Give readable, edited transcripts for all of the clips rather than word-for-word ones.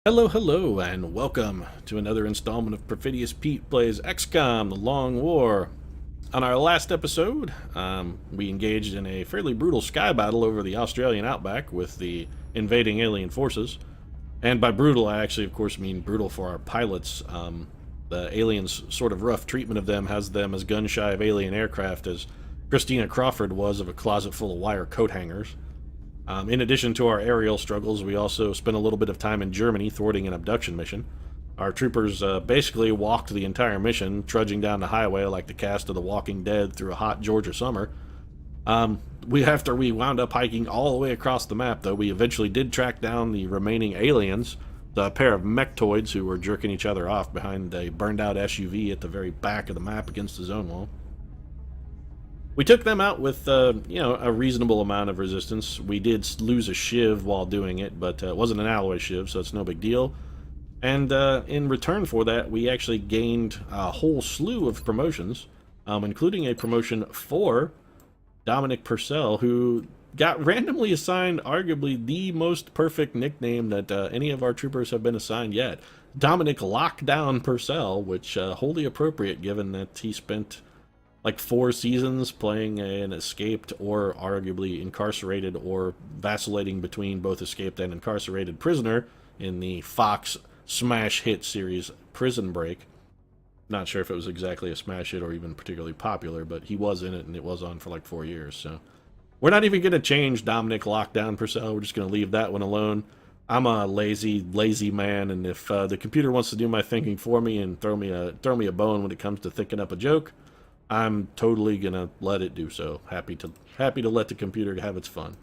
Hello, hello, and welcome to another installment of Perfidious Pete Plays XCOM, The Long War. On our last episode, we engaged in a fairly brutal sky battle over the Australian outback with the invading alien forces. And by brutal, I actually, of course, mean brutal for our pilots. The aliens' sort of rough treatment of them has them as gun-shy of alien aircraft as Christina Crawford was of a closet full of wire coat hangers. In addition to our aerial struggles, we also spent a little bit of time in Germany thwarting an abduction mission. Our troopers basically walked the entire mission, trudging down the highway like the cast of The Walking Dead through a hot Georgia summer. After we wound up hiking all the way across the map, though, we eventually did track down the remaining aliens, the pair of mechtoids who were jerking each other off behind a burned-out SUV at the very back of the map against the zone wall. We took them out with, a reasonable amount of resistance. We did lose a shiv while doing it, but it wasn't an alloy shiv, so it's no big deal. And in return for that, we actually gained a whole slew of promotions, including a promotion for Dominic Purcell, who got randomly assigned arguably the most perfect nickname that any of our troopers have been assigned yet. Dominic Lockdown Purcell, which wholly appropriate given that he spent like 4 seasons playing an escaped or arguably incarcerated or vacillating between both escaped and incarcerated prisoner in the Fox smash hit series Prison Break. Not sure if it was exactly a smash hit or even particularly popular, but he was in it and it was on for like 4 years. So we're not even going to change Dominic Lockdown Purcell. We're just going to leave that one alone. I'm a lazy man, and if the computer wants to do my thinking for me and throw me a bone when it comes to thinking up a joke, I'm totally gonna let it do so. Happy to let the computer have its fun.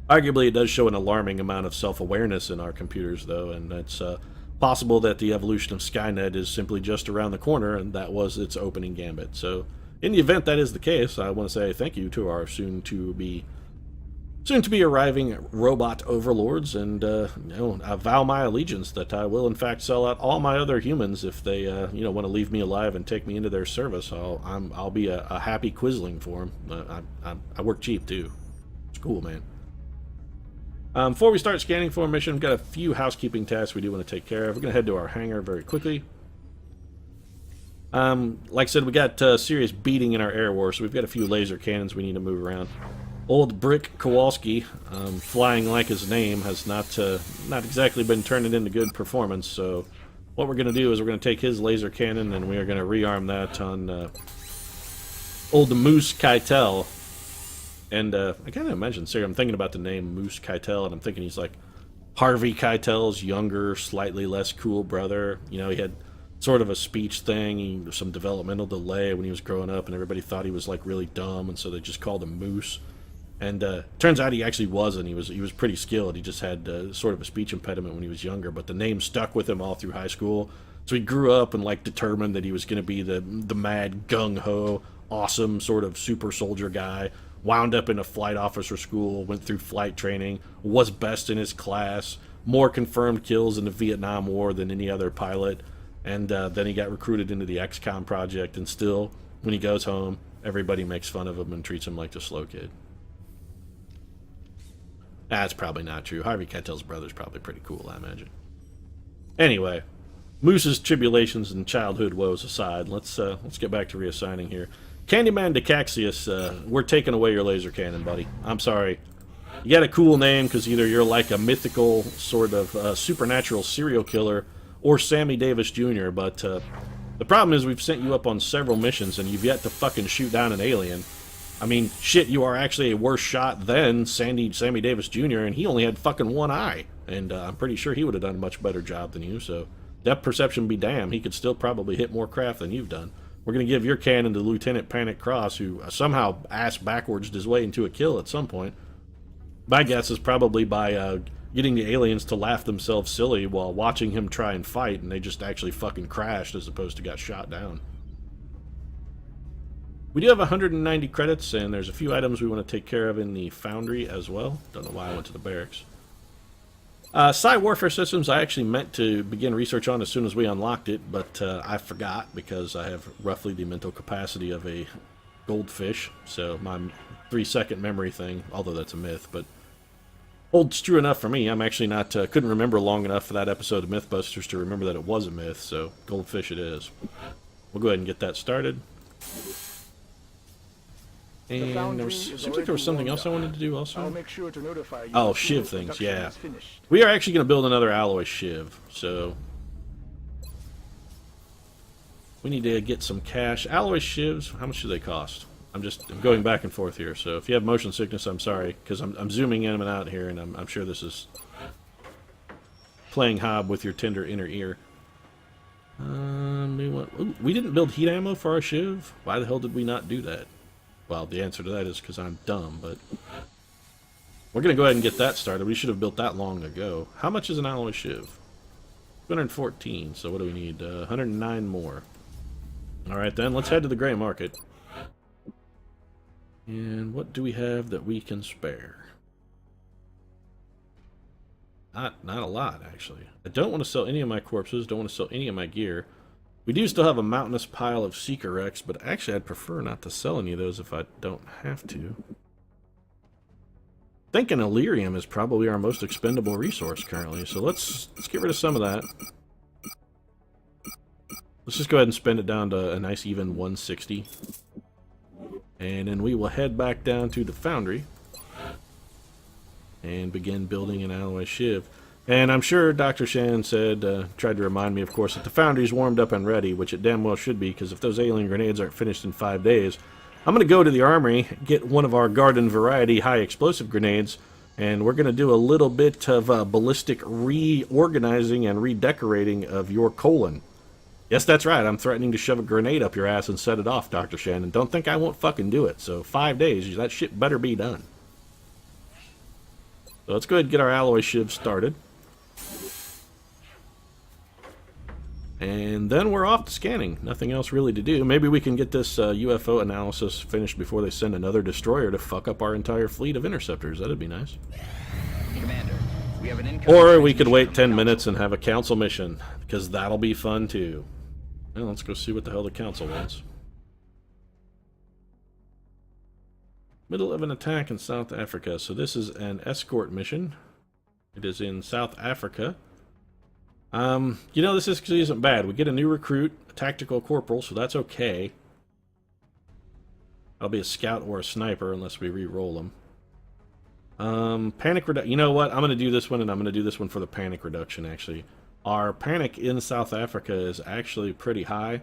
Arguably, it does show an alarming amount of self-awareness in our computers, though, and it's possible that the evolution of Skynet is simply just around the corner, and that was its opening gambit. So, in the event that is the case, I want to say thank you to our soon-to-be arriving robot overlords, and I vow my allegiance that I will in fact sell out all my other humans if they want to leave me alive and take me into their service. I'll be a happy quisling for them. I work cheap too. It's cool, man. Before we start scanning for a mission, we've got a few housekeeping tasks we do want to take care of. We're going to head to our hangar very quickly. Like I said, we got serious beating in our air war, so we've got a few laser cannons we need to move around. Old Brick Kowalski, flying like his name, has not exactly been turning into good performance. So what we're going to do is we're going to take his laser cannon and we are going to rearm that on old Moose Keitel. And I can't imagine, Sarah, I'm thinking about the name Moose Keitel, and I'm thinking he's like Harvey Keitel's younger, slightly less cool brother. You know, he had sort of a speech thing, some developmental delay when he was growing up, and everybody thought he was like really dumb, and so they just called him Moose. And turns out he actually wasn't. He was pretty skilled. He just had sort of a speech impediment when he was younger, but the name stuck with him all through high school. So he grew up and like determined that he was going to be the mad gung-ho, awesome sort of super soldier guy. Wound up in a flight officer school, went through flight training, was best in his class, more confirmed kills in the Vietnam War than any other pilot. And then he got recruited into the XCOM project, and still, when he goes home, everybody makes fun of him and treats him like the slow kid. That's probably not true. Harvey Keitel's brother's probably pretty cool, I imagine. Anyway, Moose's tribulations and childhood woes aside, let's get back to reassigning here. Candyman Decaxius, we're taking away your laser cannon, buddy. I'm sorry. You got a cool name because either you're like a mythical sort of supernatural serial killer or Sammy Davis Jr., but the problem is we've sent you up on several missions and you've yet to fucking shoot down an alien. I mean, shit, you are actually a worse shot than Sammy Davis Jr., and he only had fucking one eye. And I'm pretty sure he would have done a much better job than you, so depth perception be damned. He could still probably hit more craft than you've done. We're going to give your cannon to Lieutenant Panic Cross, who somehow ass backwards his way into a kill at some point. My guess is probably by getting the aliens to laugh themselves silly while watching him try and fight, and they just actually fucking crashed as opposed to got shot down. We do have 190 credits, and there's a few items we want to take care of in the foundry as well. Don't know why I went to the barracks. Psi Warfare Systems I actually meant to begin research on as soon as we unlocked it, but I forgot because I have roughly the mental capacity of a goldfish, so my 3-second memory thing, although that's a myth, but holds true enough for me. I'm actually not, couldn't remember long enough for that episode of Mythbusters to remember that it was a myth, so goldfish it is. We'll go ahead and get that started. And there seems like there was something else I wanted to do also. I'll make sure to notify you. Oh, shiv things, yeah. We are actually going to build another alloy shiv, so we need to get some cash. Alloy shivs, how much do they cost? I'm going back and forth here, so if you have motion sickness, I'm sorry, because I'm zooming in and out here, and I'm sure this is playing hob with your tender inner ear. We didn't build heat ammo for our shiv? Why the hell did we not do that? Well, the answer to that is because I'm dumb, but we're going to go ahead and get that started. We should have built that long ago. How much is an alloy shiv? 214, so what do we need? 109 more. Alright then, let's head to the gray market. And what do we have that we can spare? Not a lot, actually. I don't want to sell any of my corpses, don't want to sell any of my gear. We do still have a mountainous pile of Seeker X, but actually I'd prefer not to sell any of those if I don't have to. I think an Illyrium is probably our most expendable resource currently, so let's get rid of some of that. Let's just go ahead and spend it down to a nice even 160. And then we will head back down to the foundry and begin building an alloy shiv. And I'm sure Dr. Shan said, tried to remind me, of course, that the foundry's warmed up and ready, which it damn well should be, because if those alien grenades aren't finished in 5 days, I'm going to go to the armory, get one of our garden variety high explosive grenades, and we're going to do a little bit of ballistic reorganizing and redecorating of your colon. Yes, that's right, I'm threatening to shove a grenade up your ass and set it off, Dr. Shan, and don't think I won't fucking do it. So 5 days, that shit better be done. So let's go ahead and get our alloy shiv started. And then we're off to scanning. Nothing else really to do. Maybe we can get this UFO analysis finished before they send another destroyer to fuck up our entire fleet of interceptors. That'd be nice. Commander, we have an incoming or we could wait 10 minutes and have a council mission, because that'll be fun too. Well, let's go see what the hell the council wants. Middle of an attack in South Africa. So this is an escort mission. It is in South Africa. You know, this actually isn't bad. We get a new recruit, a tactical corporal, so that's okay. I'll be a scout or a sniper unless we re-roll them. Panic reduction. You know what? I'm going to do this one, and I'm going to do this one for the panic reduction, actually. Our panic in South Africa is actually pretty high,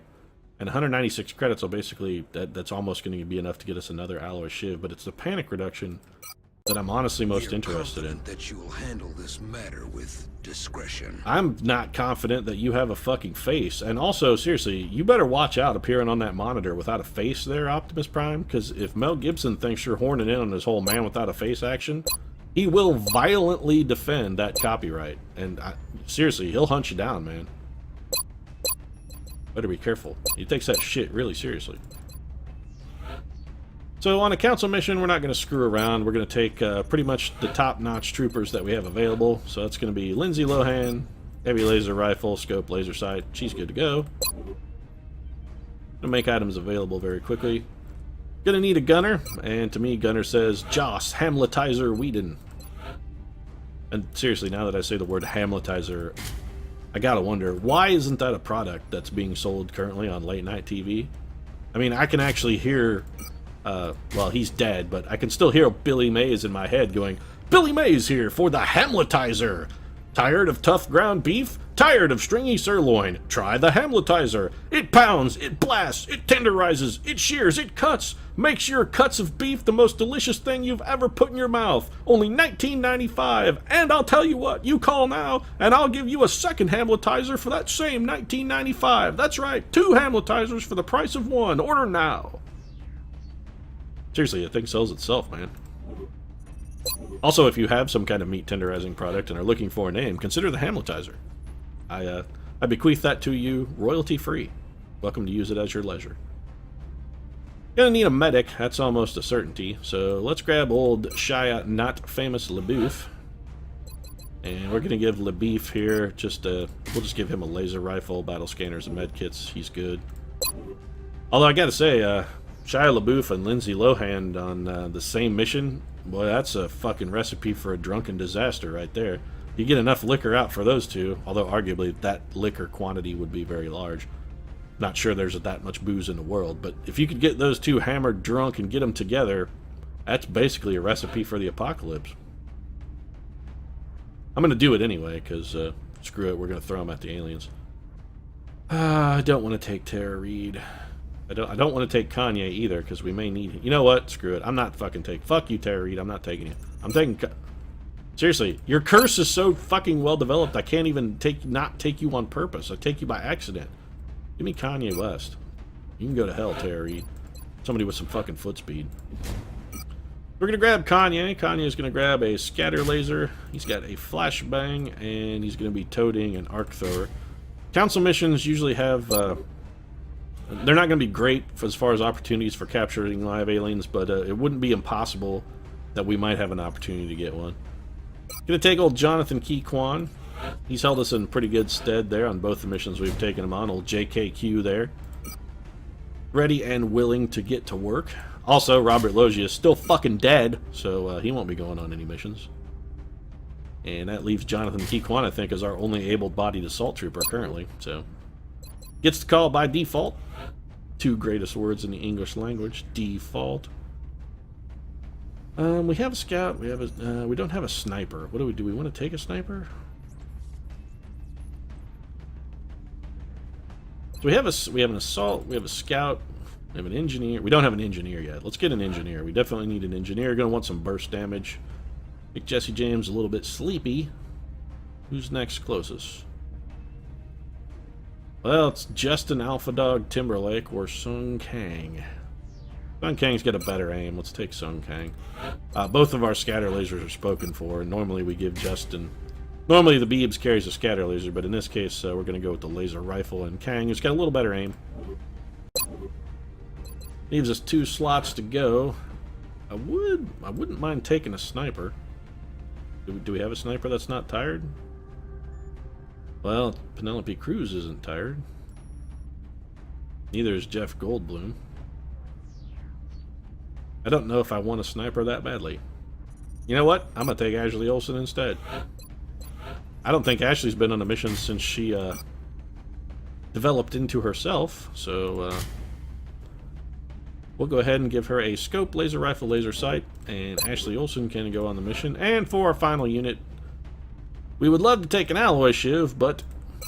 and 196 credits will basically, that's almost going to be enough to get us another alloy shiv, but it's the panic reduction that I'm honestly most interested in. That you will handle this matter with discretion. I'm not confident that you have a fucking face, and also, seriously, you better watch out appearing on that monitor without a face there, Optimus Prime, because if Mel Gibson thinks you're horning in on this whole man without a face action, he will violently defend that copyright, and seriously, he'll hunt you down, man. Better be careful. He takes that shit really seriously. So on a council mission, we're not going to screw around. We're going to take pretty much the top-notch troopers that we have available. So that's going to be Lindsay Lohan, heavy laser rifle, scope, laser sight. She's good to go. Gonna make items available very quickly. Gonna need a gunner, and to me, gunner says Joss Hamletizer Whedon. And seriously, now that I say the word Hamletizer, I gotta wonder, why isn't that a product that's being sold currently on late night TV? I mean, I can actually hear... well, he's dead, but I can still hear Billy Mays in my head going, Billy Mays here for the Hamletizer! Tired of tough ground beef? Tired of stringy sirloin? Try the Hamletizer! It pounds, it blasts, it tenderizes, it shears, it cuts! Makes your cuts of beef the most delicious thing you've ever put in your mouth! Only $19.95! And I'll tell you what, you call now, and I'll give you a second Hamletizer for that same $19.95! That's right, 2 Hamletizers for the price of 1! Order now! Seriously, the thing sells itself, man. Also, if you have some kind of meat tenderizing product and are looking for a name, consider the Hamletizer. I bequeath that to you royalty-free. Welcome to use it as your leisure. Gonna need a medic, that's almost a certainty, so let's grab old Shia not famous LeBouf. And we're gonna give LeBouf here, we'll just give him a laser rifle, battle scanners, and med kits. He's good. Although I gotta say, Shia LaBeouf and Lindsay Lohan on the same mission Boy, that's a fucking recipe for a drunken disaster right there. You get enough liquor out for those two, although arguably that liquor quantity would be very large. Not sure there's that much booze in the world, but if you could get those two hammered drunk and get them together, that's basically a recipe for the apocalypse. I'm going to do it anyway, because screw it, we're going to throw them at the aliens. I don't want to take Tara Reid. I don't want to take Kanye either, because we may need him. You know what? Screw it. I'm not fucking taking... Fuck you, Tara Reid. I'm not taking you. I'm taking... Seriously, your curse is so fucking well developed, I can't even not take you on purpose. I take you by accident. Give me Kanye West. You can go to hell, Tara Reid. Somebody with some fucking foot speed. We're going to grab Kanye. Kanye's going to grab a scatter laser. He's got a flashbang, and he's going to be toting an arc thrower. Council missions usually have... they're not going to be great as far as opportunities for capturing live aliens, but it wouldn't be impossible that we might have an opportunity to get one. Going to take old Jonathan Key Kwan. He's held us in pretty good stead there on both the missions we've taken him on. Old JKQ there. Ready and willing to get to work. Also, Robert Loggia is still fucking dead, so he won't be going on any missions. And that leaves Jonathan Key Kwan, I think, as our only able-bodied assault trooper currently. So, gets the call by default. Two greatest words in the English language. Default. We have a scout. We have a. We don't have a sniper. What do we do? We want to take a sniper? So we have an assault. We have a scout. We have an engineer. We don't have an engineer yet. Let's get an engineer. We definitely need an engineer. Going to want some burst damage. Make Jesse James a little bit sleepy. Who's next closest? Well, it's Justin Alpha Dog Timberlake or Sung Kang. Sung Kang's got a better aim. Let's take Sung Kang. Both of our scatter lasers are spoken for. Normally we give Justin... Normally the Beebs carries a scatter laser, but in this case we're going to go with the laser rifle. And Kang has got a little better aim. Leaves us 2 slots to go. I wouldn't mind taking a sniper. Do we have a sniper that's not tired? Well, Penelope Cruz isn't tired. Neither is Jeff Goldblum. I don't know if I want a sniper that badly. You know what? I'm going to take Ashley Olsen instead. I don't think Ashley's been on a mission since she developed into herself, so we'll go ahead and give her a scope, laser rifle, laser sight, and Ashley Olsen can go on the mission. And for our final unit, we would love to take an alloy shiv, but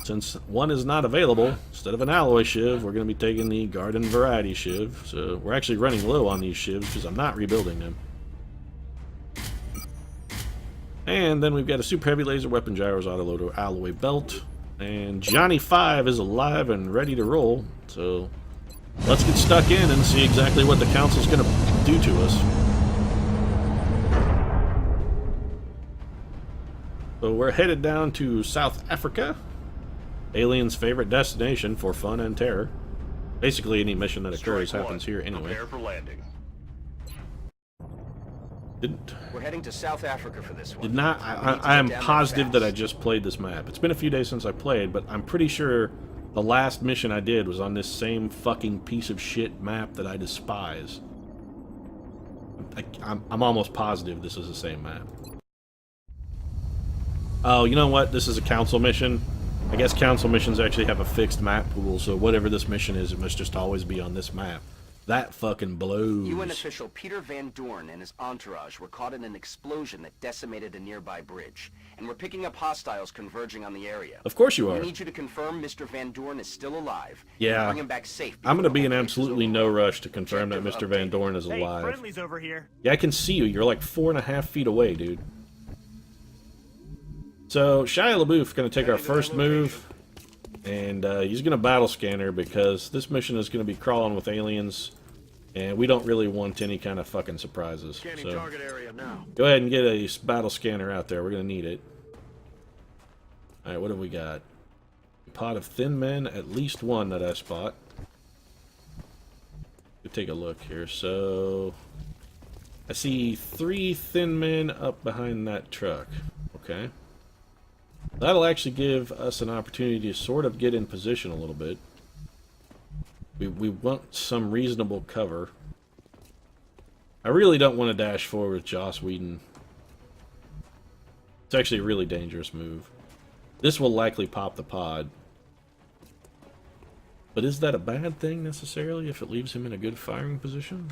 since one is not available, instead of an alloy shiv, we're going to be taking the garden variety shiv. So we're actually running low on these shivs because I'm not rebuilding them. And then we've got a super heavy laser, weapon gyros, autoloader, alloy belt. And Johnny 5 is alive and ready to roll. So let's get stuck in and see exactly what the council's going to do to us. So we're headed down to South Africa. Aliens' favorite destination for fun and terror. Basically, any mission that occurs happens here anyway. Prepare for landing. We're heading to South Africa for this one. I am positive that I just played this map. It's been a few days since I played, but I'm pretty sure the last mission I did was on this same fucking piece of shit map that I despise. I'm almost positive this is the same map. Oh, you know what? This is a council mission. I guess council missions actually have a fixed map pool, so whatever this mission is, it must just always be on this map. That fucking blows. UN official Peter Van Dorn and his entourage were caught in an explosion that decimated a nearby bridge, and we're picking up hostiles converging on the area. Of course you are. We need you to confirm Mr. Van Dorn is still alive. Yeah. And bring him back safe. I'm going to be in absolutely no rush to confirm that Mr. Van Dorn is alive. Hey, friendly's over here. Yeah, I can see you. You're like 4.5 feet away, dude. So, Shia LaBeouf going to take our first move, and he's going to battle scanner because this mission is going to be crawling with aliens, and we don't really want any kind of fucking surprises. So, Target area now. go ahead and get a battle scanner out there. We're going to need it. Alright, what have we got? A pot of thin men, at least one that I spot. Let's take a look here. So, I see 3 thin men up behind that truck. Okay. That'll actually give us an opportunity to sort of get in position a little bit. We want some reasonable cover. I really don't want to dash forward with Joss Whedon. It's actually a really dangerous move. This will likely pop the pod. But is that a bad thing, necessarily, if it leaves him in a good firing position?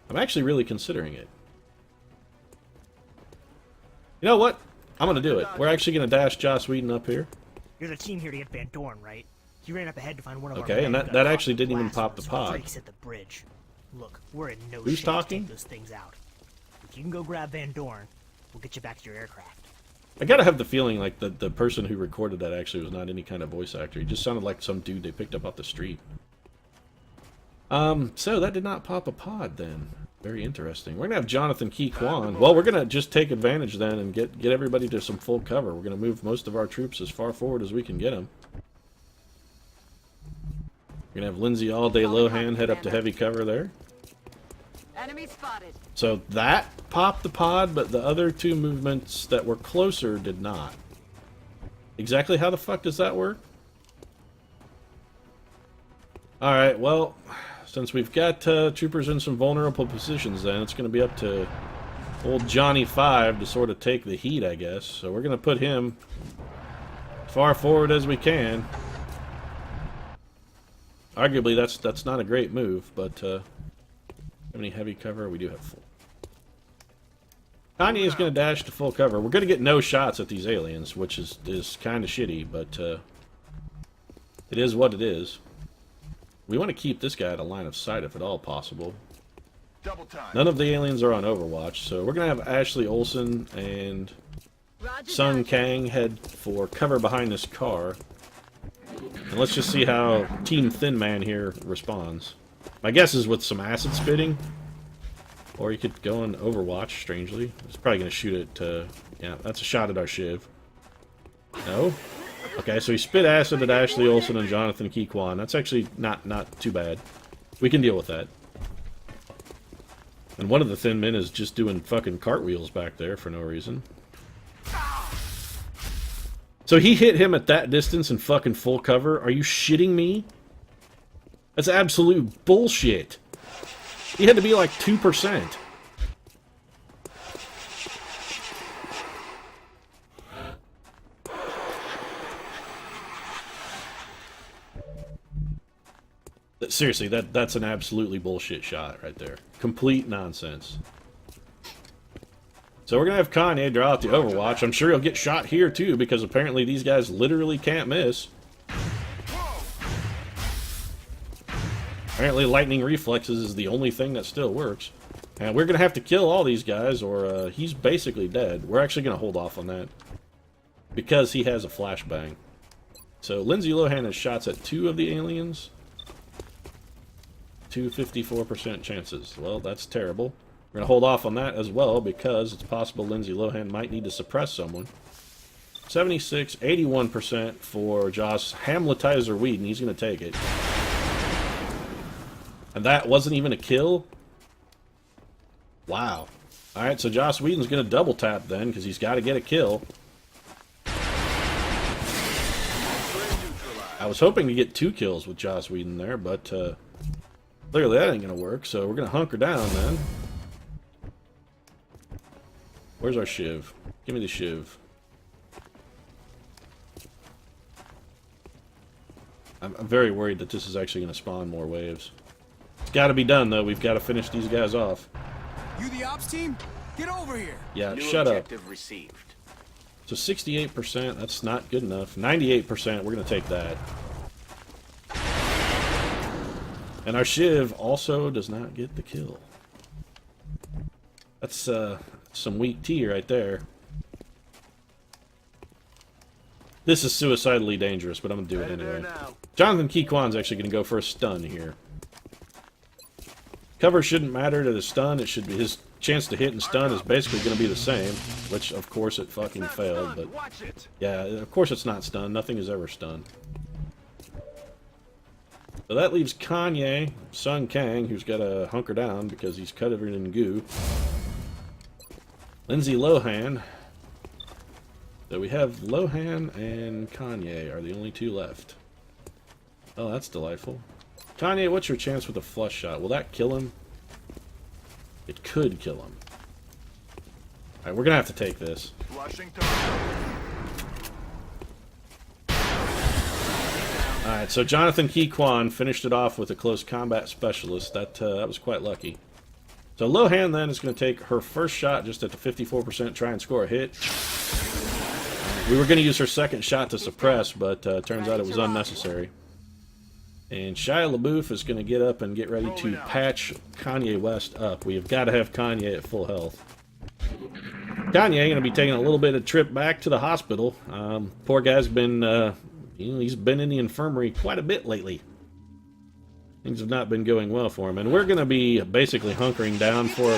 I'm actually really considering it. You know what? I'm going to do it. We're actually going to dash Joss Whedon up here. You're the team here to get Van Dorn, right? He ran up ahead to find one of our Okay, and men that actually didn't even pop the before pod. Frakes hit the bridge. Look, we're in no Who's shape talking? to take those things out. If you can go grab Van Dorn, we'll get you back to your aircraft. I gotta have the feeling like the person who recorded that actually was not any kind of voice actor. He just sounded like some dude they picked up off the street. So that did not pop a pod then. Very interesting. We're gonna have Jonathan Key Kwan. Well, we're gonna just take advantage then and get everybody to some full cover. We're gonna move most of our troops as far forward as we can get them. We're gonna have Lindsay All Day Lohan head up to heavy cover there. Enemy spotted. So that popped the pod, but the other two movements that were closer did not. Exactly how the fuck does that work? Alright, well, since we've got troopers in some vulnerable positions then, it's going to be up to old Johnny 5 to sort of take the heat, I guess. So we're going to put him as far forward as we can. Arguably, that's not a great move, but... How many heavy cover? We do have full. Kanye is going to dash to full cover. We're going to get no shots at these aliens, which is kind of shitty, but it is what it is. We want to keep this guy at a line of sight if at all possible. Double time. None of the aliens are on Overwatch, so we're going to have Ashley Olsen and Roger Sung that. Kang head for cover behind this car. And let's just see how Team Thin Man here responds. My guess is with some acid spitting. Or you could go on Overwatch, strangely. It's probably going to shoot it, yeah, that's a shot at our Shiv. No? Okay, so he spit acid at Ashley Olsen and Jonathan Key Kwan. That's actually not too bad. We can deal with that. And one of the Thin Men is just doing fucking cartwheels back there for no reason. So he hit him at that distance in fucking full cover? Are you shitting me? That's absolute bullshit. He had to be like 2%. Seriously, that's an absolutely bullshit shot right there. Complete nonsense. So we're going to have Kanye draw out the Overwatch. I'm sure he'll get shot here too, because apparently these guys literally can't miss. Apparently lightning reflexes is the only thing that still works. And we're going to have to kill all these guys or he's basically dead. We're actually going to hold off on that. Because he has a flashbang. So Lindsay Lohan has shots at 2 of the aliens. 254% chances. Well, that's terrible. We're going to hold off on that as well because it's possible Lindsay Lohan might need to suppress someone. 76, 81% for Joss Hamletizer Whedon. He's going to take it. And that wasn't even a kill? Wow. Alright, so Joss Whedon's going to double tap then because he's got to get a kill. I was hoping to get 2 kills with Joss Whedon there, but clearly that ain't going to work, so we're going to hunker down then. Where's our Shiv? Give me the Shiv. I'm very worried that this is actually going to spawn more waves. It's got to be done, though. We've got to finish these guys off. You the ops team? Get over here! Yeah, New shut up. objective received. So 68%, that's not good enough. 98%, we're going to take that. And our Shiv also does not get the kill. That's some weak tea right there. This is suicidally dangerous, but I'm going to do it anyway. Jonathan Key Kwan's actually going to go for a stun here. Cover shouldn't matter to the stun. It should be his chance to hit and stun is basically going to be the same, which of course it fucking failed. But yeah, of course it's not stun. Nothing is ever stunned. So that leaves Kanye, Sung Kang, who's got to hunker down because he's covered in goo. Lindsay Lohan. So we have Lohan and Kanye are the only 2 left. Oh, that's delightful. Kanye, what's your chance with a flush shot? Will that kill him? It could kill him. Alright, we're gonna have to take this. Alright, so Jonathan Key-Kwan finished it off with a close combat specialist. That was quite lucky. So Lohan then is going to take her first shot just at the 54%, try and score a hit. We were going to use her second shot to suppress, but turns out it was unnecessary. And Shia LaBeouf is going to get up and get ready to patch Kanye West up. We have got to have Kanye at full health. Kanye going to be taking a little bit of trip back to the hospital. Poor guy's been, he's been in the infirmary quite a bit lately. Things have not been going well for him, and we're going to be basically hunkering down for...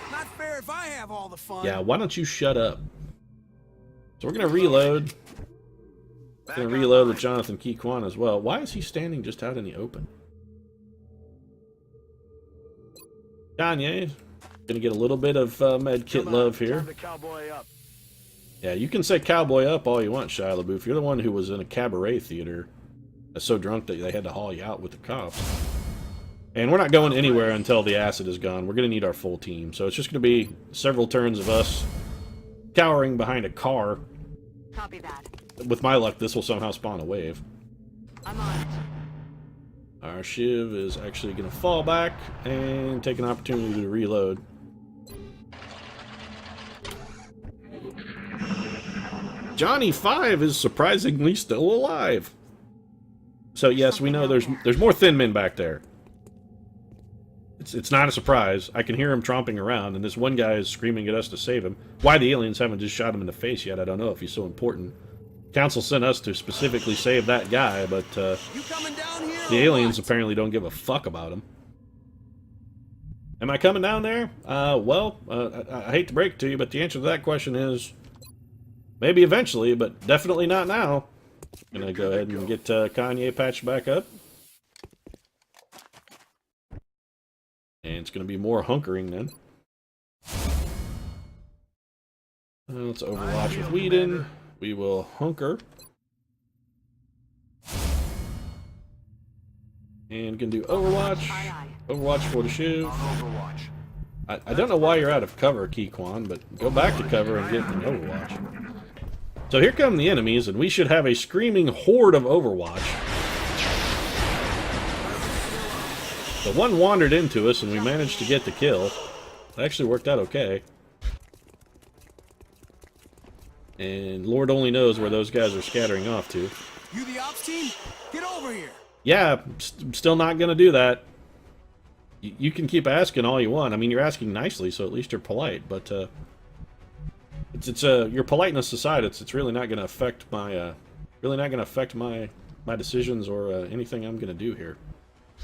Not fair if I have all the fun. Yeah, why don't you shut up? So we're going to reload. Going to reload with Jonathan Key-Kwan as well. Why is he standing just out in the open? Kanye, going to get a little bit of med kit love here. Yeah, you can say cowboy up all you want, Shia LaBeouf. You're the one who was in a cabaret theater so drunk that they had to haul you out with the cops. And we're not going anywhere until the acid is gone. We're going to need our full team. So it's just going to be several turns of us cowering behind a car. Copy that. With my luck, this will somehow spawn a wave. I'm on it. Our Shiv is actually going to fall back and take an opportunity to reload. Johnny 5 is surprisingly still alive. So yes, we know there's more thin men back there. It's not a surprise. I can hear him tromping around, and this one guy is screaming at us to save him. Why the aliens haven't just shot him in the face yet, I don't know if he's so important. Council sent us to specifically save that guy, but the aliens apparently don't give a fuck about him. Am I coming down there? Well, I hate to break it to you, but the answer to that question is maybe eventually, but definitely not now. I'm gonna go ahead and get Kanye patched back up. And it's gonna be more hunkering then. Let's overwatch with Whedon. We will hunker. And gonna do Overwatch. Overwatch for the Shiv. I don't know why you're out of cover, Key-Kwan, but go back to cover and get an Overwatch. So here come the enemies, and we should have a screaming horde of Overwatch. The one wandered into us, and we managed to get the kill. It actually worked out okay. And Lord only knows where those guys are scattering off to. You the ops team? Get over here. Yeah, still not going to do that. You can keep asking all you want. I mean, you're asking nicely, so at least you're polite. But your politeness aside, it's really not going to affect my my decisions or anything I'm going to do here.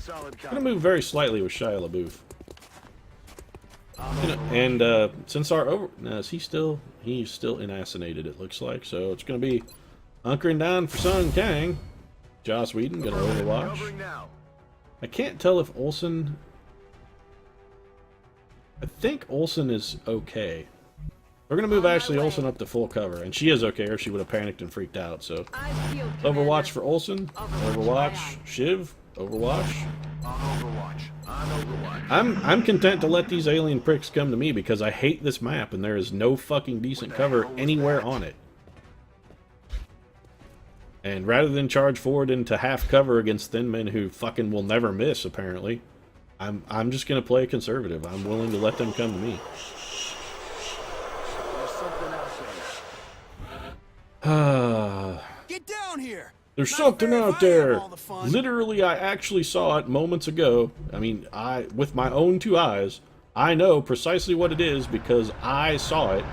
I'm going to move very slightly with Shia LaBeouf. And since our he's still inassinated, it looks like. So it's going to be hunkering down for Sun Kang. Joss Whedon going to overwatch. I can't tell if Olsen. I think Olsen is okay. We're going to move Ashley Olsen up to full cover, and she is okay, or she would have panicked and freaked out. So Overwatch for Olsen. Overwatch Shiv. Overwatch. I'm content to let these alien pricks come to me because I hate this map and there is no fucking decent cover anywhere on it. And rather than charge forward into half cover against thin men who fucking will never miss, apparently, I'm just gonna play conservative. I'm willing to let them come to me. Get down here. There's something out there. Literally, I actually saw it moments ago. I mean, with my own two eyes, I know precisely what it is because I saw it.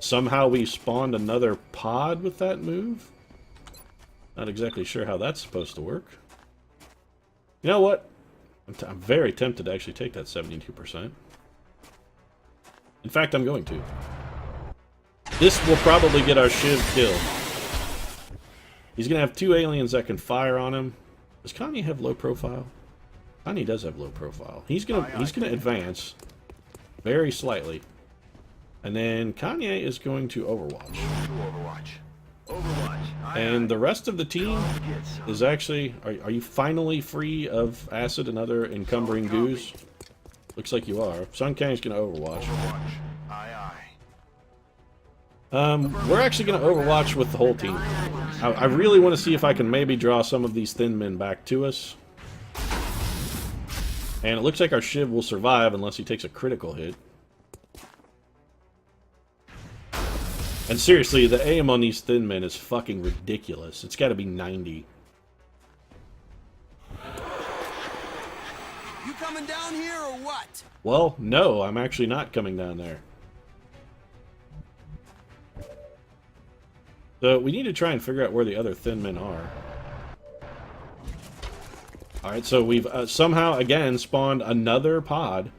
Somehow we spawned another pod with that move. Not exactly sure how that's supposed to work. You know what? I'm very tempted to actually take that 72%. In fact, I'm going to. This will probably get our Shiv killed. He's going to have two aliens that can fire on him. Does Kanye have low profile? Kanye does have low profile. He's gonna advance very slightly. And then Kanye is going to overwatch. And the rest of the team is actually... Are you finally free of acid and other encumbering goos? Looks like you are. Sun Kang's gonna overwatch. We're actually gonna overwatch with the whole team. I really want to see if I can maybe draw some of these thin men back to us. And it looks like our Shiv will survive unless he takes a critical hit. And seriously, the aim on these thin men is fucking ridiculous. It's gotta be 90. You coming down here or what? Well, no, I'm actually not coming down there. So we need to try and figure out where the other thin men are. Alright, so we've somehow, again, spawned another pod.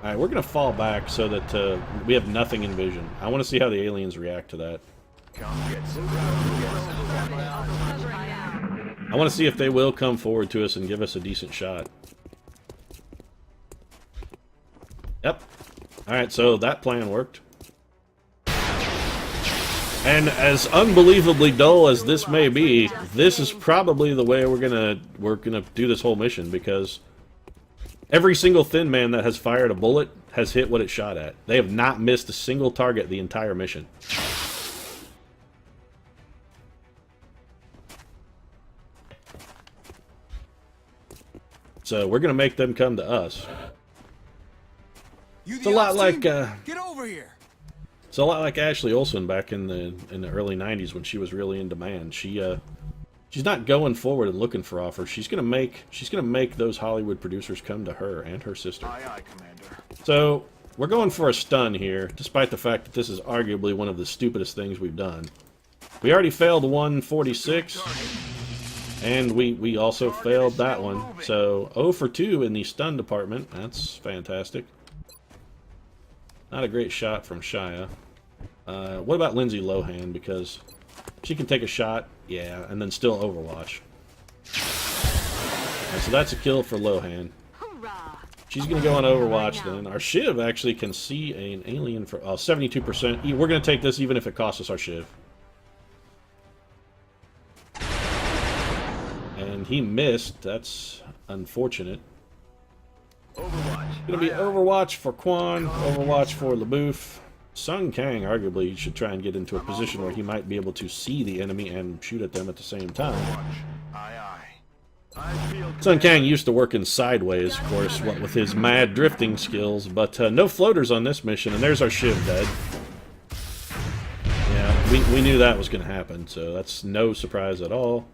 Alright, we're going to fall back so that we have nothing in vision. I want to see how the aliens react to that. I want to see if they will come forward to us and give us a decent shot. Yep. Alright, so that plan worked. And as unbelievably dull as this may be, this is probably the way we're gonna do this whole mission, because every single thin man that has fired a bullet has hit what it shot at. They have not missed a single target the entire mission. So we're gonna make them come to us. It's a lot like get over here. it's a lot like Ashley Olsen back in the early '90s when she was really in demand. She's not going forward and looking for offers. She's gonna make those Hollywood producers come to her and her sister. Aye, aye, Commander. So we're going for a stun here, despite the fact that this is arguably one of the stupidest things we've done. We already failed 146, and we also failed that one. So 0 for 2 in the stun department. That's fantastic. Not a great shot from Shia. What about Lindsay Lohan? Because she can take a shot, yeah, and then still overwatch. Right, so that's a kill for Lohan. She's going to go on Overwatch then. Our Shiv actually can see an alien for 72%. We're going to take this even if it costs us our Shiv. And he missed. That's unfortunate. Overwatch. Going to be Overwatch for Quan, Overwatch for LaBouffe. Sun Kang arguably should try and get into a position where he might be able to see the enemy and shoot at them at the same time. Aye, aye. I feel Sun Kang used to working sideways, of course, what with his mad drifting skills, but no floaters on this mission, and there's our Shiv dead. Yeah, we knew that was going to happen, so that's no surprise at all.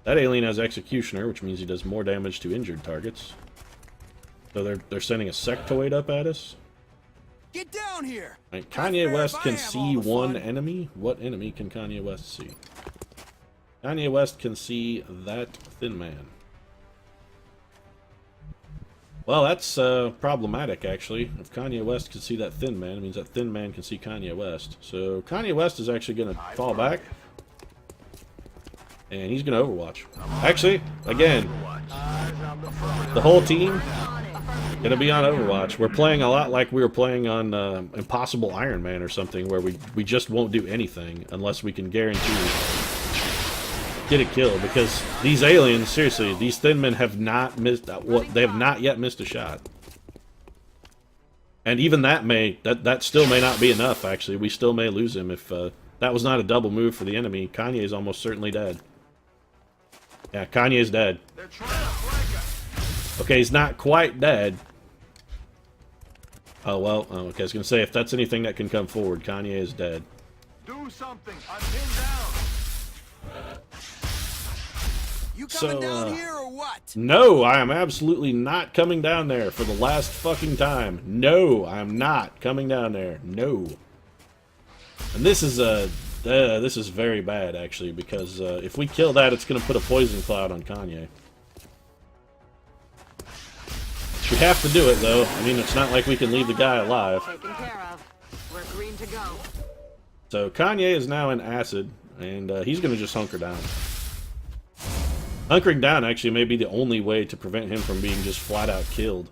That alien has Executioner, which means he does more damage to injured targets. So they're sending a sectoid up at us. Get down here. Right, Kanye West can see one enemy. What enemy can Kanye West see? Kanye West can see that thin man. Well, that's problematic, actually. If Kanye West can see that thin man, it means that thin man can see Kanye West. So Kanye West is actually going to fall back. And he's going to Overwatch. Actually, again, the whole team going to be on Overwatch. We're playing a lot like we were playing on Impossible Iron Man or something, where we just won't do anything unless we can guarantee get a kill, because these aliens, seriously, these thin men have not missed they have not yet missed a shot. And even that still may not be enough, actually. We still may lose him if that was not a double move for the enemy. Kanye is almost certainly dead. Yeah, Kanye's dead. Okay, he's not quite dead. Oh, well, okay, I was going to say, if that's anything that can come forward, Kanye is dead. do something. I'm pinned down. You coming down here or what? No, I am absolutely not coming down there for the last fucking time. No, I'm not coming down there. No. And this is very bad, actually, because if we kill that, it's going to put a poison cloud on Kanye. We have to do it, though. I mean, it's not like we can leave the guy alive. Taken care of. We're green to go. So Kanye is now in acid, and he's going to just hunker down. Hunkering down actually may be the only way to prevent him from being just flat out killed.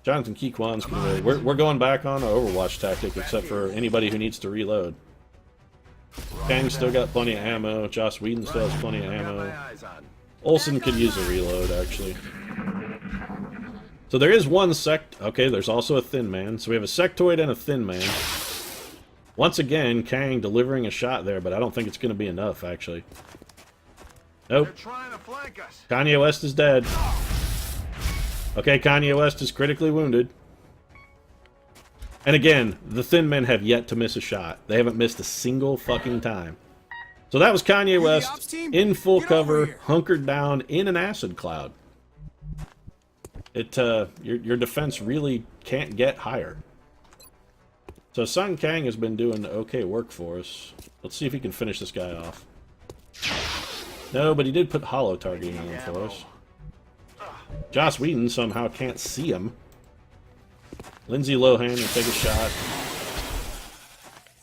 Jonathan Keyquan's gonna. We're going back on our Overwatch tactic, except for anybody who needs to reload. Kang's still got plenty of ammo. Joss Whedon still has plenty of ammo. Olsen could use a reload, actually. So there is one okay, there's also a Thin Man. So we have a Sectoid and a Thin Man. Once again, Kang delivering a shot there, but I don't think it's going to be enough, actually. Nope. They're trying to flank us. Kanye West is dead. Okay, Kanye West is critically wounded. And again, the Thin Men have yet to miss a shot. They haven't missed a single fucking time. So that was Kanye West in full cover, hunkered down in an acid cloud. Your defense really can't get higher. So Sun Kang has been doing okay work for us. Let's see if he can finish this guy off. No, but he did put hollow targeting on him for us. Joss Whedon somehow can't see him. Lindsay Lohan will take a shot.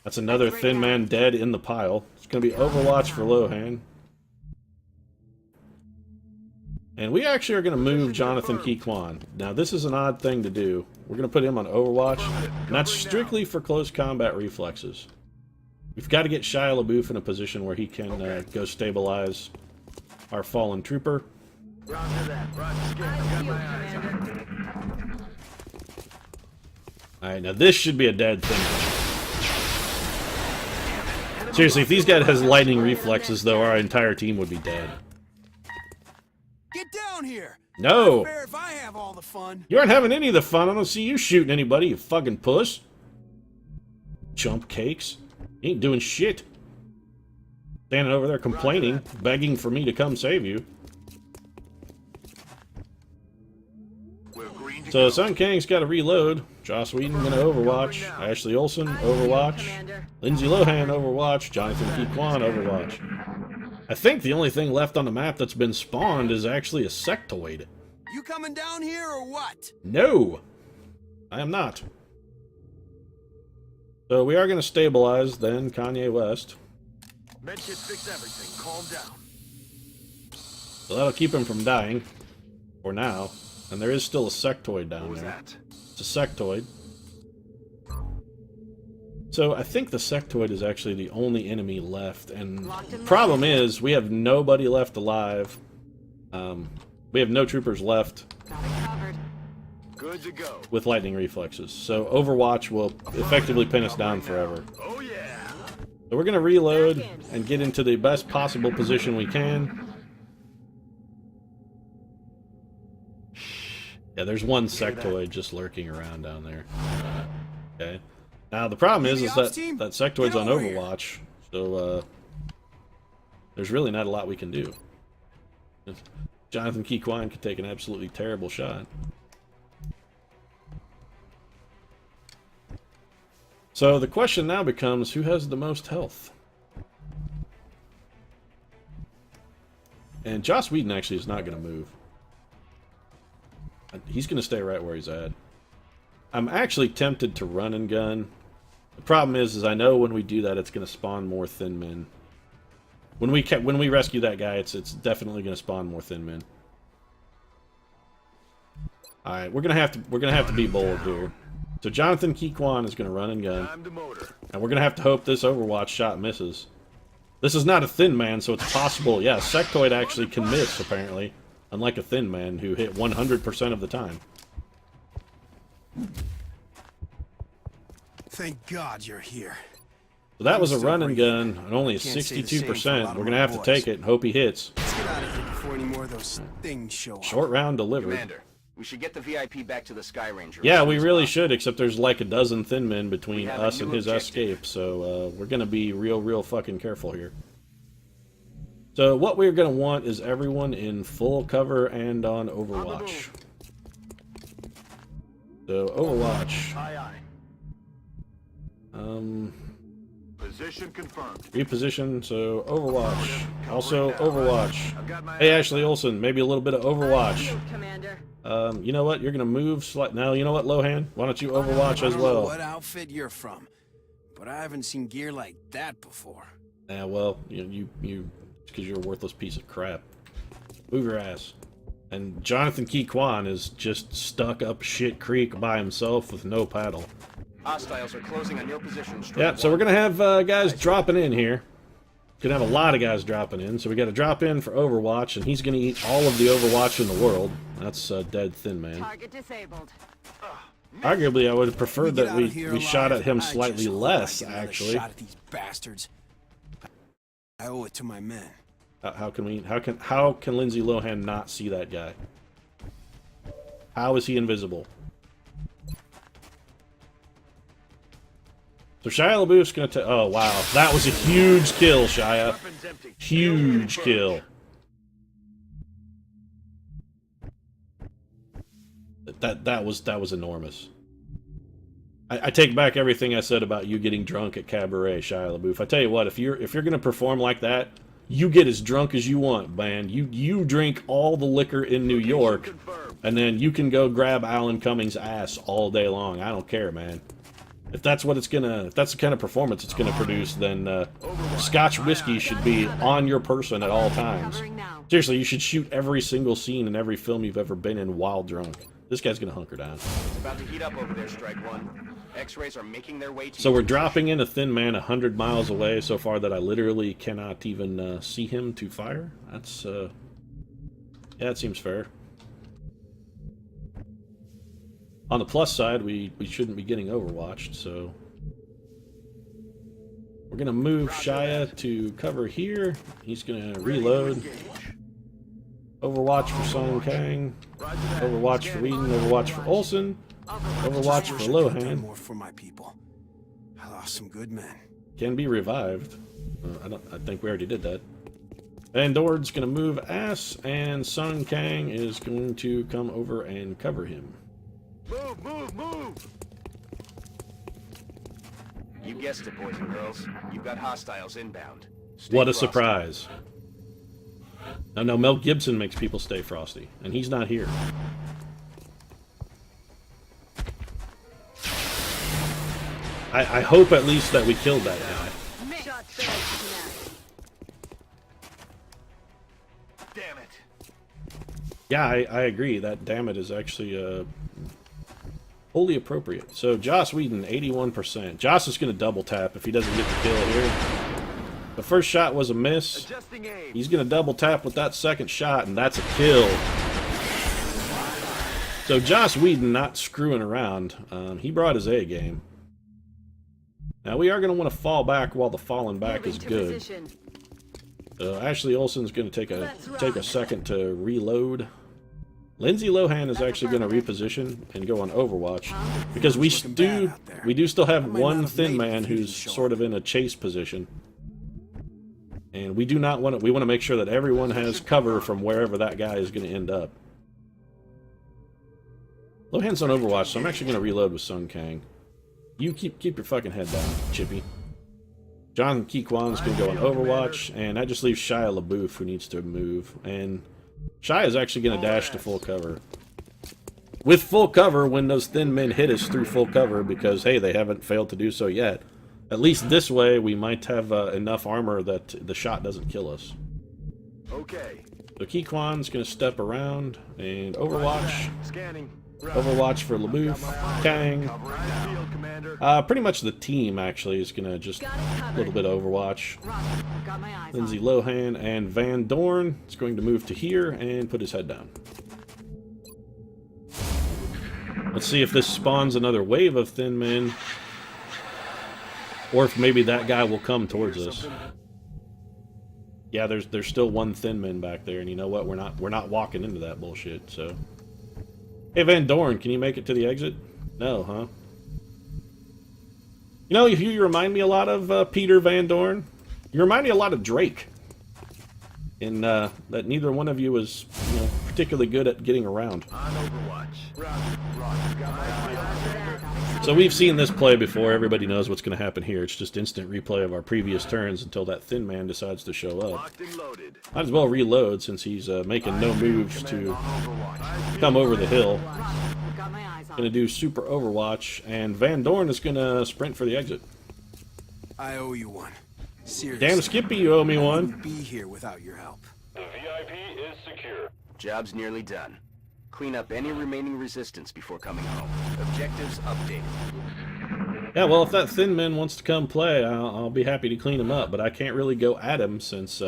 That's another Thin Man dead in the pile. It's going to be Overwatch for Lohan. And we actually are going to move Jonathan Keyquan. Now, this is an odd thing to do. We're going to put him on Overwatch, and that's strictly for close combat reflexes. We've got to get Shia LaBeouf in a position where he can go stabilize our fallen trooper. Alright, now this should be a dead thing. Seriously, if these guys has lightning reflexes, though, our entire team would be dead. Get down here. No! Fair if I have all the fun. You aren't having any of the fun. I don't see you shooting anybody, you fucking puss. Chump cakes. You ain't doing shit. Standing over there complaining, begging for me to come save you. So Sun Kang's got to reload. Joss Whedon gonna Overwatch. Ashley Olsen Overwatch. Lindsay Lohan Overwatch. Jonathan Keyquan Overwatch. I think the only thing left on the map that's been spawned is actually a sectoid. You coming down here or what? No, I am not. So we are going to stabilize then Kanye West. Medkit fix everything. Calm down. So that'll keep him from dying. For now. And there is still a sectoid down there. That? It's a sectoid. So I think the sectoid is actually the only enemy left. And the problem is we have nobody left alive. We have no troopers left. Got it covered. Good to go. With lightning reflexes. So Overwatch will effectively pin us down forever. Oh yeah. So we're going to reload and get into the best possible position we can. Yeah, there's one sectoid just lurking around down there. Okay. Now the problem is that sectoid's on Overwatch, so there's really not a lot we can do. Jonathan Keyquan could take an absolutely terrible shot. So the question now becomes, who has the most health? And Joss Whedon actually is not going to move. He's going to stay right where he's at. I'm actually tempted to run and gun. The problem is I know when we do that, it's going to spawn more Thin Men. When we rescue that guy, it's definitely going to spawn more Thin Men. All right, we're gonna have to be bold here. So Jonathan Keyquan is going to run and gun, and we're going to have to hope this Overwatch shot misses. This is not a Thin Man, so it's possible. Yeah, Sectoid actually can miss apparently. Unlike a Thin Man who hit 100% of the time. Thank God you're here. So that was a run and gun, and only a 62%. We're going to have to take it and hope he hits. Let's get out of here before any more of those things show up. Short round delivered. Commander, we should get the VIP back to the Sky Ranger. Yeah, we really should, except there's like a dozen Thin Men between us and his escape, so we're going to be real fucking careful here. So what we're going to want is everyone in full cover and on Overwatch. So Overwatch. Aye. Position confirmed. Reposition, so Overwatch. Also Overwatch. Hey Ashley Olsen, maybe a little bit of Overwatch. Commander. You know what? You're going to move now, you know what, Lohan? Why don't you Overwatch as I don't know well? what outfit you're from, but I haven't seen gear like that before. Well, you because you're a worthless piece of crap. Move your ass. And Jonathan Key Kwan is just stuck up shit creek by himself with no paddle. Hostiles are closing on your position. Yep, so we're gonna have guys dropping in here. Gonna have a lot of guys dropping in, so we gotta drop in for Overwatch, and he's gonna eat all of the Overwatch in the world. That's dead Thin Man. Target disabled. Arguably, I would have preferred Get that out of here we shot alive. at him I slightly just less, wanna get another actually. Shot at these bastards. I owe it to my men. How can Lindsay Lohan not see that guy? How is he invisible? So Shia LaBeouf's gonna take. Oh wow, that was a huge kill, Shia. Weapons empty. Huge kill. That was enormous. I take back everything I said about you getting drunk at Cabaret, Shia LaBeouf. I tell you what, if you're gonna perform like that, you get as drunk as you want, man. You drink all the liquor in New York, Confirmed. and then you can go grab Alan Cummings' ass all day long. I don't care, man. If that's what if that's the kind of performance it's gonna produce, then Scotch whiskey should be on your person at all times. Covering now. Seriously, you should shoot every single scene in every film you've ever been in while drunk. This guy's gonna hunker down. It's about to heat up over there, Strike One. X-rays are making their way to So you. we're dropping in a Thin Man 100 miles away so far that I literally cannot even see him to fire. That's, yeah, that seems fair. On the plus side, we shouldn't be getting overwatched, so... We're gonna move Shia to cover here. He's gonna reload. Overwatch for Sung Kang. Overwatch for Whedon. Overwatch for Olsen. Overwatch for Wish I could've done Lohan. more for my people. I lost some good men. Can be revived. I think we already did that. Van Doorn's gonna move ass, and Sung Kang is going to come over and cover him. Move, move, move! You guessed it, boys and girls. You've got hostiles inbound. Stay What a frosty. surprise. No, Mel Gibson makes people stay frosty, and he's not here. I hope at least that we killed that guy. Shot failed. Damn it. Yeah, I agree. That damn it is actually wholly appropriate. So Joss Whedon, 81%. Joss is going to double tap if he doesn't get the kill here. The first shot was a miss. Adjusting aim. He's going to double tap with that second shot, and that's a kill. So Joss Whedon not screwing around. He brought his A game. Now we are going to want to fall back while the falling back Moving is to good. position. Ashley Olsen's going to Let's take a rock. second to reload. Lindsay Lohan is actually going to reposition and go on Overwatch because we Looking bad out there. do still have I might one not have Thin made it Man if you who's didn't show sort up. of in a chase position, and we do not want to. We want to make sure that everyone has cover from wherever that guy is going to end up. Lohan's on Overwatch, so I'm actually going to reload with Sung Kang. You keep your fucking head down, Chippy. John Key Kwan's going to go on Overwatch, and that just leaves Shia LaBeouf, who needs to move. And Shia is actually going to dash to full cover. With full cover, when those Thin Men hit us through full cover, because, hey, they haven't failed to do so yet. At least this way, we might have enough armor that the shot doesn't kill us. Okay. So Key Kwan's going to step around, and Overwatch. Scanning. Overwatch for LaBeouf, Kang. Covering the field, Commander. Pretty much the team, actually, is going to just Got it a covered. little bit of Overwatch. Roger. Got my eyes Lindsay on. Lohan and Van Dorn is going to move to here and put his head down. Let's see if this spawns another wave of Thin Men, or if maybe that guy will come towards us. Yeah, there's still one Thin Man back there, and you know what? We're not walking into that bullshit. So, hey, Van Dorn, can you make it to the exit? No, huh? You know, you remind me a lot of Peter Van Dorn. You remind me a lot of Drake. In that neither one of you was, particularly good at getting around. On Overwatch. Roger. Roger. Got my eye. So we've seen this play before. Everybody knows what's going to happen here. It's just instant replay of our previous turns until that Thin Man decides to show up. Locked and loaded. Might as well reload since he's making no moves to On Overwatch. come over the hill. Roger. Got my eyes on. Going to do super Overwatch, and Van Dorn is going to sprint for the exit. I owe you one. Seriously. Damn Skippy, you owe me I one. wouldn't be here without your help. The VIP is secure. Job's nearly done. Clean up any remaining resistance before coming home. Objectives updated. Yeah, well, if that Thin Man wants to come play, I'll be happy to clean him up, but I can't really go at him since,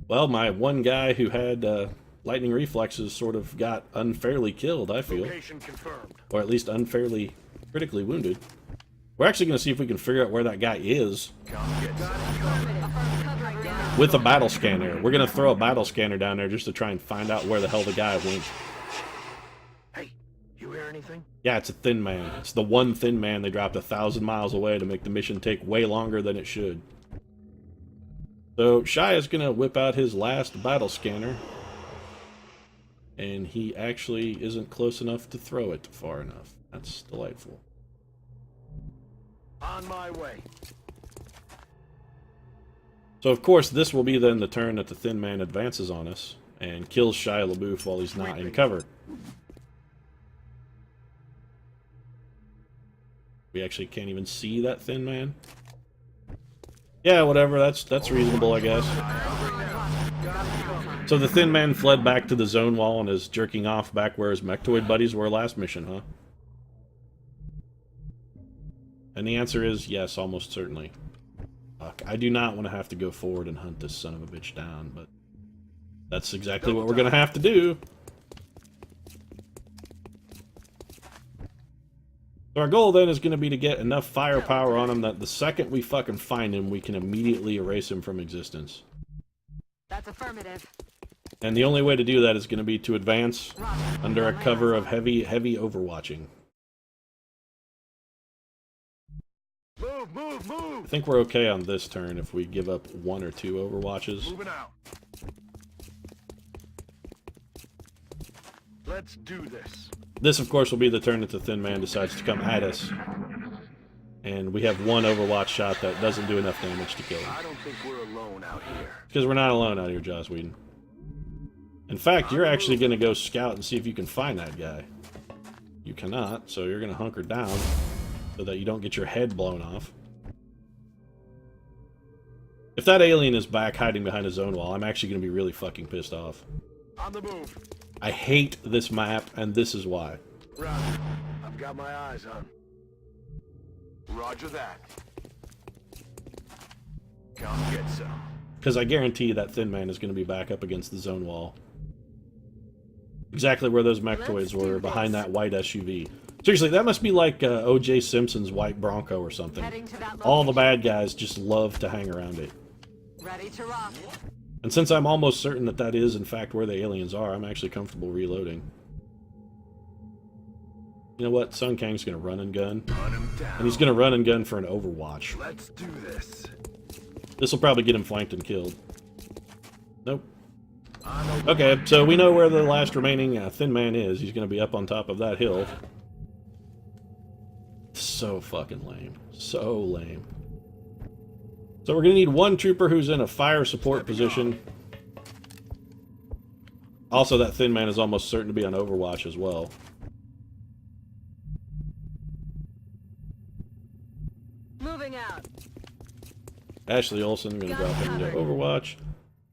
well, my one guy who had lightning reflexes sort of got unfairly killed, I feel. Location confirmed. Or at least unfairly critically wounded. We're actually going to see if we can figure out where that guy is with a battle scanner. We're going to throw a battle scanner down there just to try and find out where the hell the guy went. Hey, you hear anything? Yeah, it's a Thin Man. It's the one Thin Man they dropped 1,000 miles away to make the mission take way longer than it should. So, Shai is going to whip out his last battle scanner. And he actually isn't close enough to throw it far enough. That's delightful. On my way. So, of course, this will be then the turn that the Thin Man advances on us and kills Shia LaBeouf while he's not in cover. We actually can't even see that Thin Man. Yeah, whatever. That's reasonable, I guess. So the Thin Man fled back to the zone wall and is jerking off back where his Mechtoid buddies were last mission, huh? And the answer is yes, almost certainly. Fuck, I do not want to have to go forward and hunt this son of a bitch down, but that's exactly what we're going to have to do. So our goal then is going to be to get enough firepower on him that the second we fucking find him, we can immediately erase him from existence. That's affirmative. And the only way to do that is going to be to advance under a cover of heavy overwatching. Move, move, move! I think we're okay on this turn if we give up 1 or 2 overwatches. Moving out. Let's do this. This, of course, will be the turn that the Thin Man decides to come at us. And we have 1 overwatch shot that doesn't do enough damage to kill him. I don't think we're alone out here. Because we're not alone out here, Joss Whedon. In fact, you're actually going to go scout and see if you can find that guy. You cannot, so you're going to hunker down so that you don't get your head blown off. If that alien is back hiding behind a zone wall, I'm actually going to be really fucking pissed off. On the move. I hate this map, and this is why. Roger. I've got my eyes on. Roger that. Come get some. Because I guarantee that Thin Man is going to be back up against the zone wall. Exactly where those Mechtoids were, behind that white SUV. Seriously, that must be like O.J. Simpson's white Bronco or something. All the bad guys just love to hang around it. Ready to rock. And since I'm almost certain that that is, in fact, where the aliens are, I'm actually comfortable reloading. You know what? Sun Kang's going to run and gun. Run him down. And he's going to run and gun for an Overwatch. Let's do this. This will probably get him flanked and killed. Nope. Okay, so we know where the last remaining Thin Man is. He's going to be up on top of that hill. So fucking lame. So lame. So we're going to need 1 trooper who's in a fire support position. Also, that Thin Man is almost certain to be on Overwatch as well. Moving out. Ashley Olsen going to drop into Overwatch.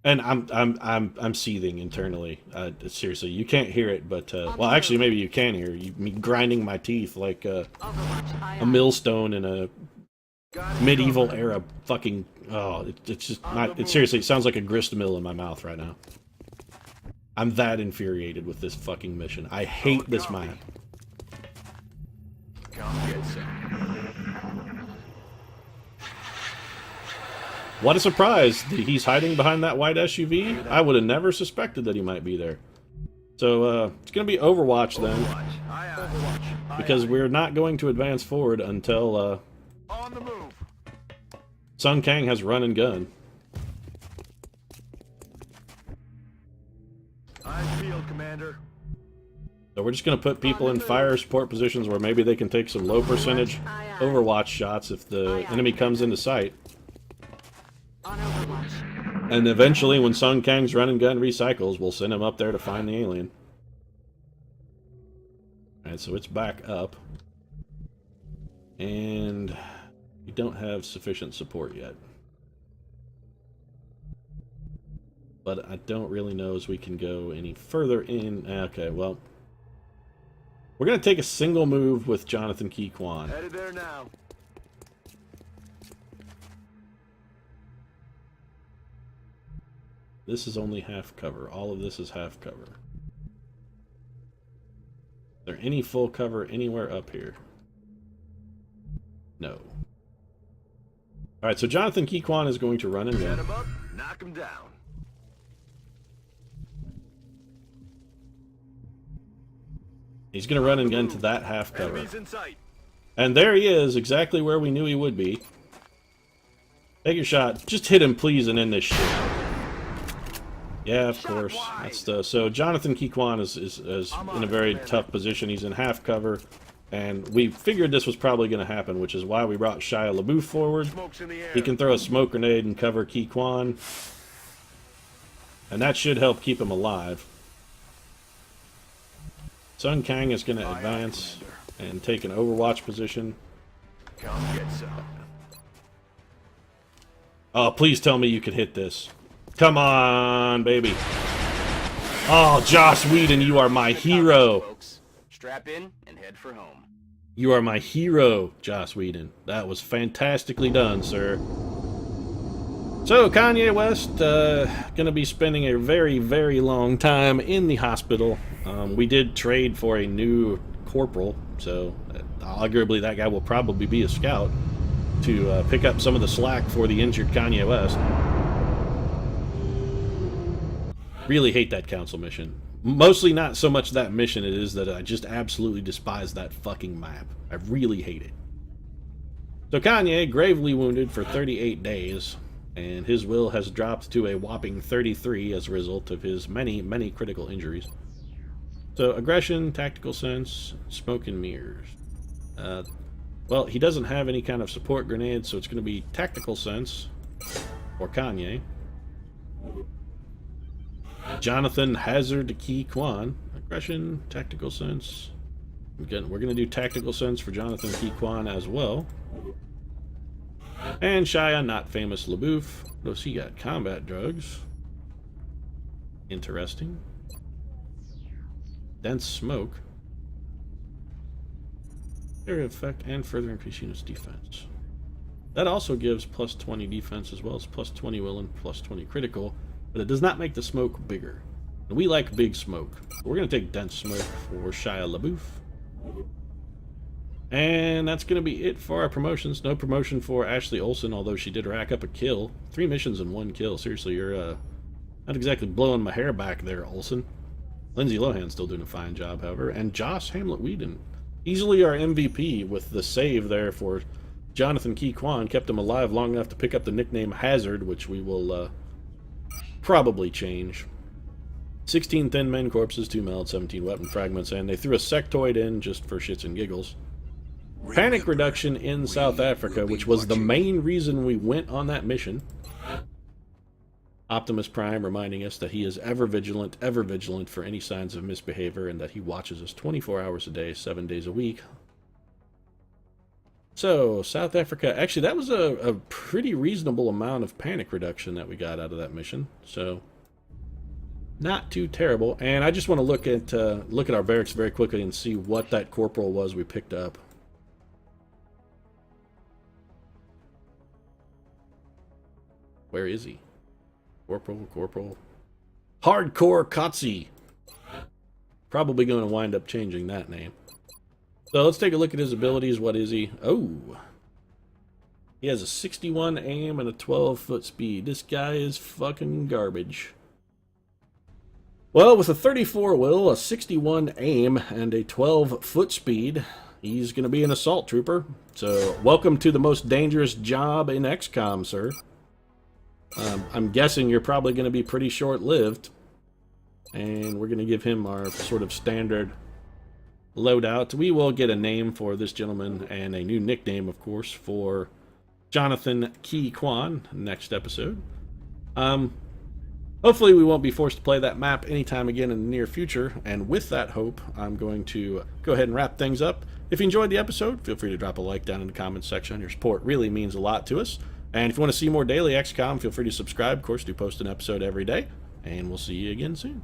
And I'm seething internally. Seriously, you can't hear it, but well, actually, maybe you can hear me grinding my teeth like a millstone in a medieval era. Fucking it's just not. It seriously, it sounds like a grist mill in my mouth right now. I'm that infuriated with this fucking mission. I hate this map. Come get some. What a surprise! He's hiding behind that white SUV? I would have never suspected that he might be there. So, it's going to be Overwatch then. Overwatch. Because we're not going to advance forward until, On the move. Sun Kang has run and gun. Eyes peeled, Commander. So we're just going to put people in fire support positions where maybe they can take some low percentage Overwatch shots if the enemy comes into sight. On Overwatch. And eventually, when Sun Kang's run and gun recycles, we'll send him up there to find the alien. Alright, so it's back up. And we don't have sufficient support yet. but I don't really know as we can go any further in. Okay, well, we're going to take a single move with Jonathan Key Kwan. Headed there now. This is only half cover. All of this is half cover. Is there any full cover anywhere up here? No. Alright, so Jonathan Key Kwan is going to run and Set gun. him up, knock him down. He's going to run and gun to that half cover. Enemies in sight. And there he is, exactly where we knew he would be. Take your shot. Just hit him, please, and end this shit. Yeah, of course. That's the so Jonathan Key Kwan is in a very tough position. He's in half cover, and we figured this was probably going to happen, which is why we brought Shia LaBeouf forward. Smoke's in the air. He can throw a smoke grenade and cover Key Kwan, and that should help keep him alive. Sun Kang is going to advance and take an overwatch position. Come get some. Oh, please tell me you can hit this. Come on, baby. Oh, Joss Whedon, you are my hero. Folks, strap in and head for home. You are my hero, Joss Whedon. That was fantastically done, sir. So, Kanye West, gonna be spending a very, very long time in the hospital. We did trade for a new corporal, so arguably that guy will probably be a scout to pick up some of the slack for the injured Kanye West. Really hate that council mission. Mostly not so much that mission, it is that I just absolutely despise that fucking map. I really hate it. So Kanye, gravely wounded for 38 days, and his will has dropped to a whopping 33 as a result of his many, many critical injuries. So aggression, tactical sense, smoke and mirrors. Well, he doesn't have any kind of support grenade, so it's going to be tactical sense for Kanye. Jonathan Hazard Key Kwan. Aggression, tactical sense. Again, we're going to do tactical sense for Jonathan Key Kwan as well. And Shia, not famous LaBeouf. Notice he got combat drugs. Interesting. Dense smoke. Area effect and further increase units defense. That also gives plus 20 defense as well as plus 20 will and plus 20 critical, but it does not make the smoke bigger. And we like big smoke. We're going to take dense smoke for Shia LaBeouf. And that's going to be it for our promotions. No promotion for Ashley Olsen, although she did rack up a kill. 3 missions and 1 kill. Seriously, you're not exactly blowing my hair back there, Olsen. Lindsay Lohan's still doing a fine job, however. And Josh Hamlet Whedon, easily our MVP with the save there for Jonathan Key Kwan. Kept him alive long enough to pick up the nickname Hazard, which we will probably change. 16 thin men corpses, 2 meld, 17 weapon fragments, and they threw a sectoid in just for shits and giggles. Panic reduction in South Africa, which was the main reason we went on that mission. Optimus Prime reminding us that he is ever vigilant for any signs of misbehavior, and that he watches us 24 hours a day, 7 days a week. So, South Africa, actually that was a pretty reasonable amount of panic reduction that we got out of that mission, so not too terrible. And I just want to look at our barracks very quickly and see what that corporal was we picked up. Where is he? Corporal. Hardcore Kotze. Probably going to wind up changing that name. So let's take a look at his abilities. What is he? Oh. He has a 61 aim and a 12 foot speed. This guy is fucking garbage. Well, with a 34 will, a 61 aim, and a 12 foot speed, he's going to be an assault trooper. So welcome to the most dangerous job in XCOM, sir. I'm guessing you're probably going to be pretty short-lived. And we're going to give him our sort of standard loadout. We will get a name for this gentleman and a new nickname, of course, for Jonathan Key Kwan next episode. Hopefully we won't be forced to play that map anytime again in the near future. And with that hope, I'm going to go ahead and wrap things up. If you enjoyed the episode, feel free to drop a like down in the comments section. Your support really means a lot to us. And if you want to see more daily XCOM, feel free to subscribe. Of course, we post an episode every day. and we'll see you again soon.